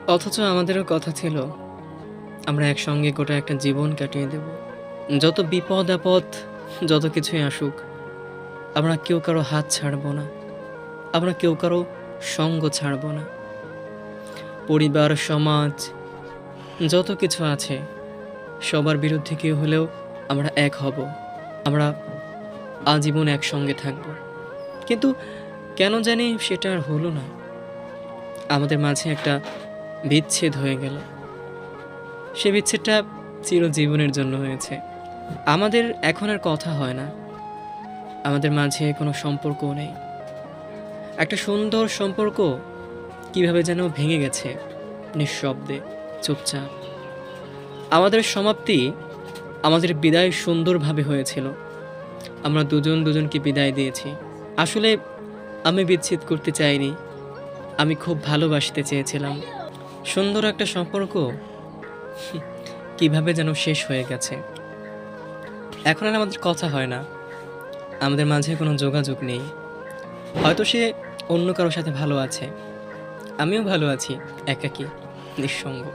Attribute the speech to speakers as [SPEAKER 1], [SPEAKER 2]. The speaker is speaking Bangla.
[SPEAKER 1] অথচ আমাদেরও কথা ছিল আমরা একসঙ্গে গোটা একটা জীবন কাটিয়ে দেব। যত বিপদ-আপদ, যত কিছুই আসুক, আমরা কেউ কারো হাত ছাড়ব না। আমরা কেউ কারো সঙ্গ ছাড়ব না। পরিবার, সমাজ যত কিছু আছে সবার বিরুদ্ধে কেউ হলেও আমরা এক হব। আমরা আজীবন একসঙ্গে থাকব। কিন্তু কেন জানি সেটা আর হলো না। আমাদের মাঝে একটা বিচ্ছেদ হয়ে গেল। সে বিচ্ছেদটা চিরজীবনের জন্য হয়েছে। আমাদের এখন আর কথা হয় না। আমাদের মাঝে কোনো সম্পর্কও নেই। একটা সুন্দর সম্পর্ক কিভাবে যেন ভেঙে গেছে নিঃশব্দে, চুপচাপ। আমাদের সমাপ্তি, আমাদের বিদায় সুন্দরভাবে হয়েছিল। আমরা দুজন দুজনকে বিদায় দিয়েছি। আসলে আমি বিচ্ছেদ করতে চাইনি। আমি খুব ভালোবাসতে চেয়েছিলাম। সুন্দর একটা সম্পর্ক কিভাবে যেন শেষ হয়ে গেছে। এখন আর আমাদের কথা হয় না। আমাদের মাঝে কোনো যোগাযোগ নেই। হয়তো সে অন্য কারো সাথে ভালো আছে। আমিও ভালো আছি, একাকী, নিঃসঙ্গ।